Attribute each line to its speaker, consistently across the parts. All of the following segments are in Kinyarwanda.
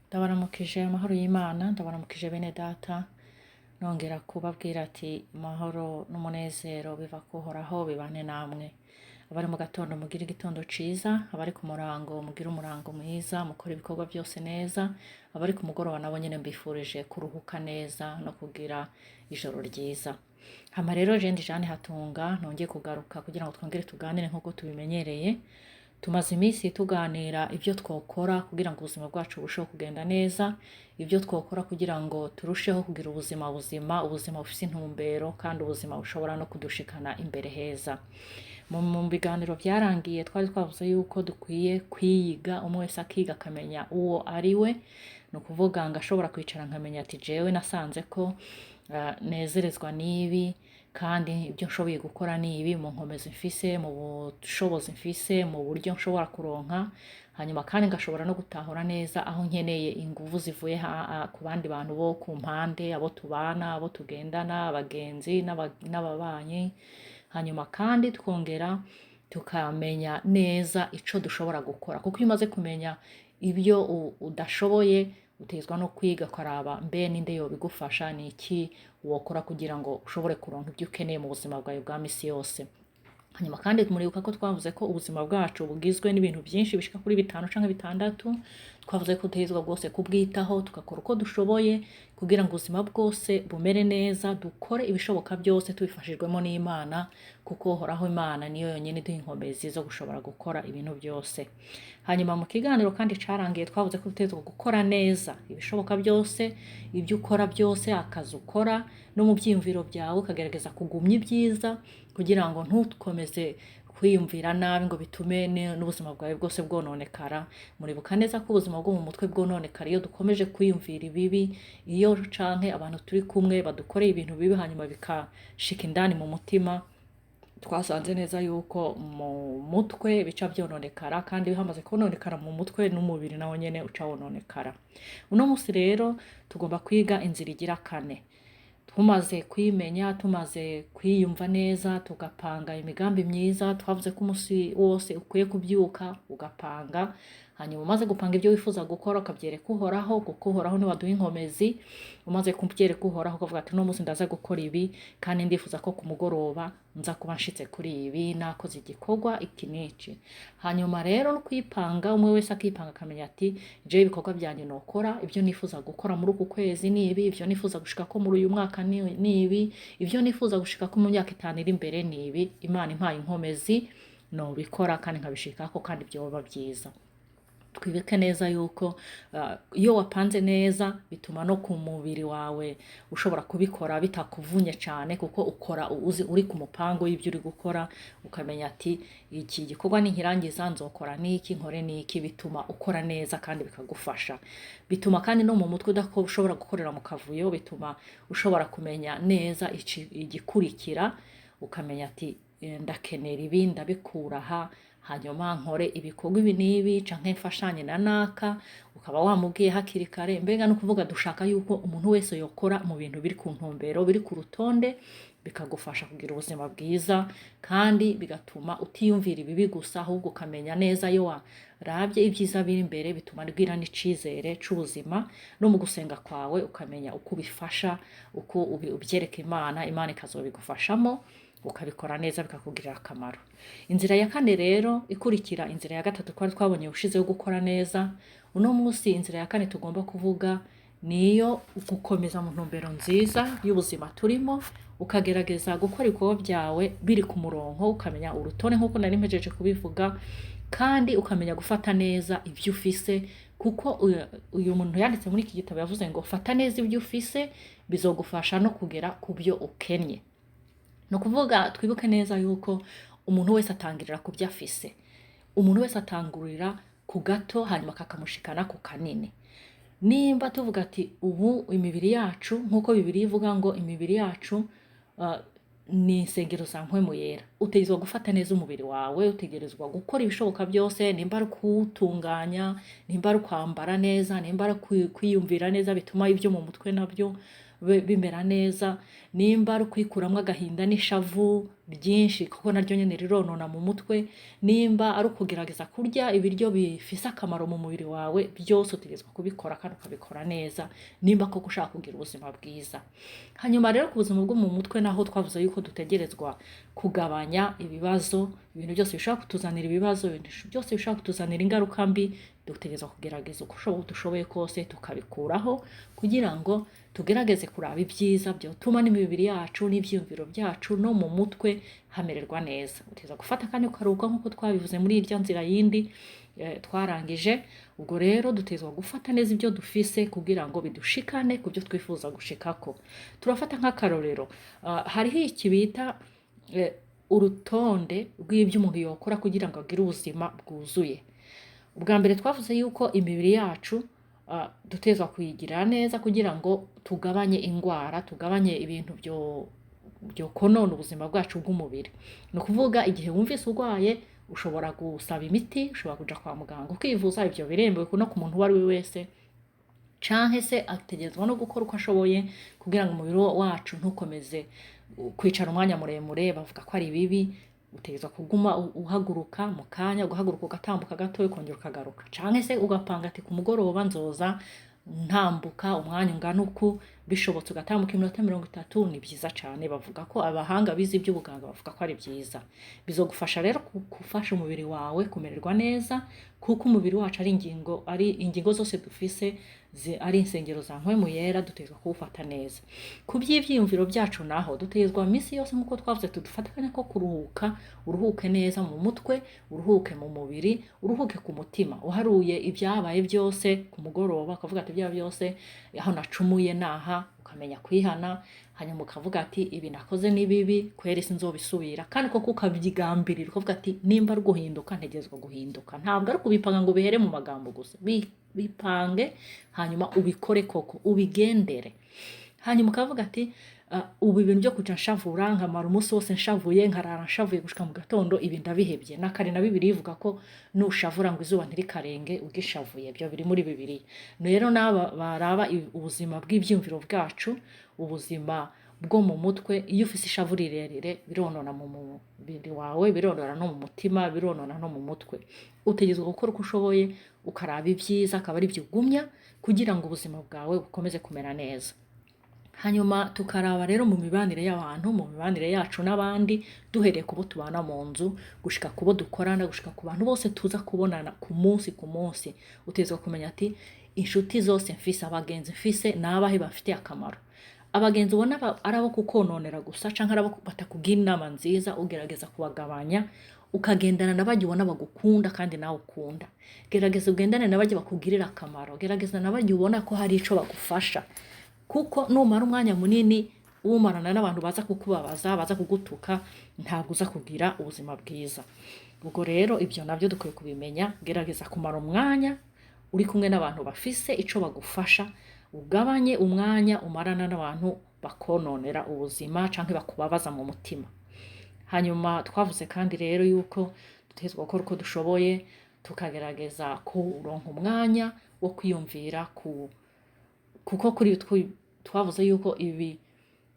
Speaker 1: Ndabaramukije amahoro y'Imana, ndabaramukije bene data, nongera kubabwira ati amahoro n'umunezero biva kuhoraho bibane namwe. Abari mu gatondo mugire igitondo ciza, abari ku murango mugire umurango mwiza, mukora ibikorwa byose neza, abari ku mugoroba nabo nyene mbifurije kuruhuka neza no kugira ijoro ryiza. Hama rero je ndi Jane Hatunga nongeye kugaruka kugira ngo twongere tuganire nk'uko tubimenyereye. Tumaze iminsi tuganira ibyo twokora kugira ngo ubuzima bwacu burusheho kugenda neza, ibyo twokora kugira ngo turusheho kugira ubuzima bufite intumbero kandi ubuzima bushobora no kudushikana imbere heza. Mu biganiro byarangiye twari twavuze yuko dukwiye kwiyiga, umwe wese akiga akamenya uwo ari we, ni ukuvuga ngo ashobora kwicara nkamenya ati jewe nasanze ko nezerezwa n'ibi kandi ibyo nshoboye gukora ni ibi mu nkomezi mfise, mu bushobozi mfise, mu buryo nshobora kuronka, hanyuma kandi ngashobora no gutahura neza aho nkeneye inguvu zivuye ku bandi bantu bo ku mpande, abo tubana, abo tugendana, abagenzi n'ababanyi, hanyuma kandi twongera tukamenya neza ico dushobora gukora, kuko iyo umaze kumenya ibyo udashoboye utegezwa no kwiga ukaraba mbe ninde yobigufasha, ni iki wokora kugira ngo ushobore kuronka ibyo ukeneye mu buzima bwawe bwa misi yose. Hanyuma kandi muribuka ko twavuze ko ubuzima bwacu bugizwe n'ibintu byinshi bishika kuri 5 canke 6, twavuze ko dutegerezwa rwose kubwitaho tugakora uko dushoboye kugira ngo ubuzima bwose bumere neza, dukore ibishoboka byose tubifashijwemo n'Imana, kuko Uhoraho Imana niyo yonyine iduha inkomezi zo gushobora gukora ibintu byose. Hanyuma mu kiganiro kandi carangiye twavuze ko dutegerezwa gukora neza ibishoboka byose, ibyo ukora byose, akazi ukora no mu byiyumviro byawe ukagerageza kugumya ibyiza kugira ngo ntukomeze kwiyumvira nabi ngo bitume n'ubuzima bwawe bwose bwononekara. Muribuka neza ko ubuzima bwo mu mutwe bwononekara iyo dukomeje kwiyumvira ibibi, iyo canke abantu turi kumwe badukoreye ibintu bibi hanyuma bikashika indani mu mutima, twasanze neza yuko mu mutwe bica byononekara, kandi bihamaze kononekara mu mutwe n'umubiri nawo nyene uca wononekara. Uno musi rero tugomba kwiga inzira igira 4. Tumaze kwimenya, tumaze kwiyumva neza, tugapanga imigambi myiza, twavuze ko umunsi wose ukwiye kubyuka ugapanga, hanyuma umaze gupanga ibyo wifuza gukora ukabyereka Uhoraho, kuko Uhoraho niwe aduha inkomezi. Umaze kubyereka Uhoraho ukavuga ati no munsi ndaza gukora ibi kandi ndifuza ko ku mugoroba nza kuba nshitse kuri ibi, nakoze igikorwa iki n'iki. Hanyuma rero no kwipanga, umwe wese akipanga akamenya ati je ibikorwa byanje nokora, ibyo nifuza gukora muri uku kwezi ni ibi, ibyo nifuza gushika ko muri uyu mwaka ni ibi, ibyo nifuza gushika ko mu myaka 5 iri imbere ni ibi. Imana impaye inkomezi no bikora kandi nkabishikako kandi byoba byiza. Twibuke neza yuko iyo wapanze neza bituma no ku mubiri wawe ushobora kubikora bitakuvunye cyane, kuko ukora uri ku mupango y'ibyo uri gukora, ukamenya ati iki gikorwa ninkirangiza nzokora niki, nkore niki, bituma ukora neza kandi bikagufasha. Bituma kandi no mu mutwe ushobora gukorera mu kavuyo, bituma ushobora kumenya neza igikurikira, ukamenya ati ndakenera ibi ndabikura aha, hanyuma nkore ibikorwa ibi n'ibi canke mfashanye na naka, ukaba wamubwiye hakiri kare. Mbega no kuvuga dushaka yuko umuntu wese yokora mu bintu biri ku ntumbero, biri ku rutonde, bikagufasha kugira ubuzima bwiza kandi bigatuma utiyumvira ibibi gusa, ahubwo ukamenya neza iyo warabye ibyiza biri imbere, bituma nibwira n'icizere c'ubuzima, no mu gusenga kwawe ukamenya uko ubifasha, uko ubyereka Imana, Imana ikazobigufashamo ukabikora neza bikakugirira akamaro. Inzira ya 4 rero ikurikira inzira ya 3 twari twabonye ushizeho gukora neza. Uno munsi inzira ya 4 tugomba kuvuga niyo gukomeza mu ntumbero nziza y'ubuzima turimo, ukagerageza gukora ibikorwa byawe biri ku murongo, ukamenya urutonde nk'uko nari mpejeje kubivuga, kandi ukamenya gufata neza ibyo ufise, kuko uyu muntu yanditse muri iki gitabo yavuze ngo fata neza ibyo ufise bizogufasha no kugera ku byo ukennye. No kuvuga twibuke neza yuko umuntu wese atangirira ku byo afise. Umuntu wese atangurira ku gato hanyuma kakamushikana ku kanini. Nimba tuvuga ati ubu imibiri yacu nkuko Bibiliya ivuga ngo imibiri yacu ni insengero za mpwemu yera, utegerezwa gufata neza umubiri wawe, utegerezwa gukora ibishoboka byose, nimba ari kuwutunganya, nimba ari kwambara neza, nimba ari kwiyumvira neza bituma ibyo mu mutwe nabyo bimera neza, nimba ari kwikuramwo agahinda n'ishavu byinshi kuko naryo nyene rironona mu mutwe. Nimba ari ukugerageza kurya ibiryo bifise akamaro mu mubiri wawe, byose utegerezwa kubikora kandi ukabikora neza nimba koko ushaka kugira ubuzima bwiza. Hanyuma rero ku buzima bwo mu mutwe naho twavuze yuko dutegerezwa kugabanya ibibazo, ibintu byose bishobora kutuzanira ibibazo, ibintu byose bishobora kutuzanira ingaruka mbi, dutegerezwa kugerageza uko dushoboye kose tukabikuraho kugira ngo tugerageze kuraba ibyiza byotuma n'imibiri yacu n'ivyiyumviro byacu no mu mutwe hamererwa neza. Uteza gufata kandi ukaruhuka nk'uko twabivuze muri irya nzira yindi twarangije. Ubwo rero dutezwa gufata neza ibyo dufise kugira ngo bidushikane ku byo twifuza gushikako. Turafata nk'akarorero, hariho iki bita urutonde rw'ibyo umuntu yokora kugira ngo agire ubuzima bwuzuye. Ubwa mbere twavuze yuko imibiri yacu dutezwa kuyigira neza kugira ngo tugabanye ingwara, tugabanye ibintu byo konona ubuzima bwacu bw'umubiri. Ni ukuvuga igihe wumvise urwaye ushobora gusaba imiti, ushobora kuja kwa muganga ukivuza, ivyo biremewe no ku muntu uwo ari we wese, canke se ategerezwa no gukora uko ashoboye kugira ngo umubiri wacu ntukomeze kwicara umwanya muremure. Bavuga ko ari bibi, utegerezwa kuguma uhaguruka mu kanya, ugahaguruka ugatambuka gatoya ukongera ukagaruka, canke se ugapanga ati ku mugoroba nzoza ntambuka umwanya ungana uku, bishobotse ugatambuka iminota 30, ni byiza cane. Bavuga ko abahanga bize iby'ubuganga bavuga ko ari byiza. Bizogufasha rero gufasha umubiri wawe kumererwa neza kuko umubiri wacu ari ingingo zose dufise ari insengero za mpwemu yera, dutegerezwa kuwufata neza. Ku by'ivyiyumviro byacu naho dutegerezwa iminsi yose nk'uko twavuze tudufatikanya ko kuruhuka, uruhuke neza mu mutwe, uruhuke mu mubiri, uruhuke ku mutima, uharuye ibyabaye byose ku mugoroba ukavuga ati ibyaha byose aho nacumuye naha, ukamenya kwihana. Hanyuma ukavuga ati ibi nakoze ni bibi, kweri sinzobisubira, kandi koko ukabyigambirira ukavuga ati nimba ari guhinduka ntegerezwa guhinduka. Ntabwo ari kubipanga ngo bihere mu magambo gusa, bipange hanyuma ubikore koko, ubigendere. Hanyuma ukavuga ati ubu ibintu byo kuja nshavura nkamara umunsi wose nshavuye, nkarara nshavuye gushika mu gatondo, ibi ndabihebye. Na kare na Bibiliya ivuga ko nushavura ngo izuba ntirikarenge ugishavuye, byo biri muri Bibiliya. Rero naba baraba ubuzima bw'ivyumviro bwacu, ubuzima bwo mu mutwe, iyo ufise ishavu rirerire bironona mu mubiri wawe, bironona no mu mutima, bironona no mu mutwe. Utegerezwa gukora uko ushoboye ukaraba ibyiza, akaba ari byo ugumya kugira ngo ubuzima bwawe bukomeze kumera neza. Hanyuma tukaraba rero mu mibanire y'abantu, mu mibanire yacu n'abandi, duhereye kubo tubana mu nzu gushika kubo dukorana, gushika ku bantu bose tuza kubonana ku munsi ku munsi. Utegerezwa kumenya ati inshuti zose mfise, abagenzi mfise nabahe bafitiye akamaro. Abagenzi ubona ari abo kukononera gusa canke ari abo batakugira inama nziza, ugerageza kubagabanya ukagendana n'abajya ubona bagukunda kandi nawe ukunda. Gerageza ugendane n'abajya bakugirira akamaro, gerageza n'abajya ubona ko hari ico bagufasha, kuko numara umwanya munini umarana n'abantu baza kukubabaza, baza kugutuka, ntabwo uza kugira ubuzima bwiza. Ubwo rero ibyo nabyo dukwiye kubimenya. Gerageza kumara umwanya uri kumwe n'abantu bafise ico bagufasha, ugabanye umwanya umarana n'abantu bakononera ubuzima canke bakubabaza mu mutima. Hanyuma twavuze kandi rero yuko dutegerezwa gukora uko dushoboye tukagerageza kuronka umwanya wo kwiyumvira kuko kuri twavuze yuko ibi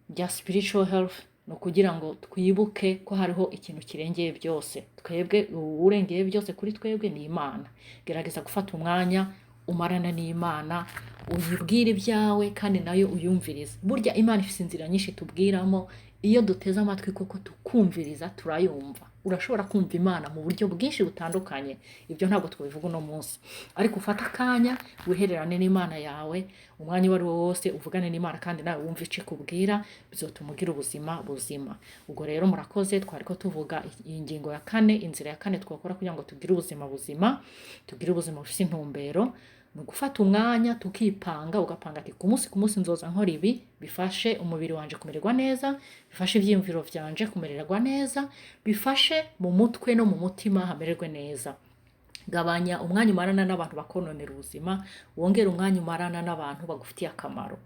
Speaker 1: bya spiritual health no kugira ngo twibuke ko hariho ikintu kirengeye byose. Twebwe urengeye byose kuri twebwe ni Imana. Gerageza gufata umwanya umarana n'Imana, uyibwire ibyawe kandi nayo uyumvirize. Burya Imana ifise inzira nyinshi tubwiramo, iyo duteze amatwi koko tukumviriza turayumva. Urashobora kumva Imana mu buryo bwinshi butandukanye, ibyo ntabwo twabivuga uno munsi, ariko ufata akanya wihererane n'Imana yawe umwanya wari wose, uvugane n'Imana kandi nawe wumva ico ikubwira, bizotuma ugira ubuzima buzima. Ubwo rero murakoze, twariko tuvuga ingingo ya 4, inzira ya 4 twakora kugira ngo tugire ubuzima buzima, tugire ubuzima bufite intumbero. Ni gufata umwanya tukipanga, ugapanga ati ku munsi nzoza nkora ibi bifashe umubiri wanje kumererwa neza, bifashe ivyiyumviro vyanje kumererwa neza, bifashe mu mutwe no mu mutima hamererwe neza. Gabanya umwanya umarana n'abantu bakononera ubuzima, wongera umwanya umarana n'abantu bagufitiye akamaro.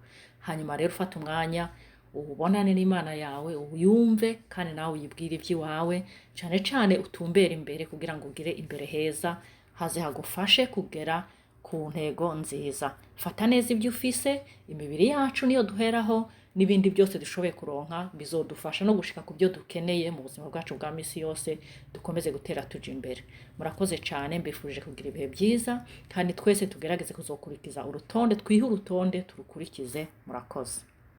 Speaker 1: Hanyuma rero ufata umwanya ubonane n'Imana yawe, uyumve kandi nawe uyibwire iby'iwawe, cane cane utumbere imbere kugira ngo ugire imbere heza, haze hagufashe kugera ku ntego nziza. Fata neza ibyo ufise, imibiri yacu niyo duheraho, n'ibindi byose dushoboye kuronka bizodufasha no gushika ku byo dukeneye mu buzima bwacu bwa misi yose, dukomeze gutera tuja imbere. Murakoze cyane, mbifurije kugira ibihe byiza kandi twese tugerageze kuzokurikiza urutonde, twihe urutonde turukurikize. Murakoze.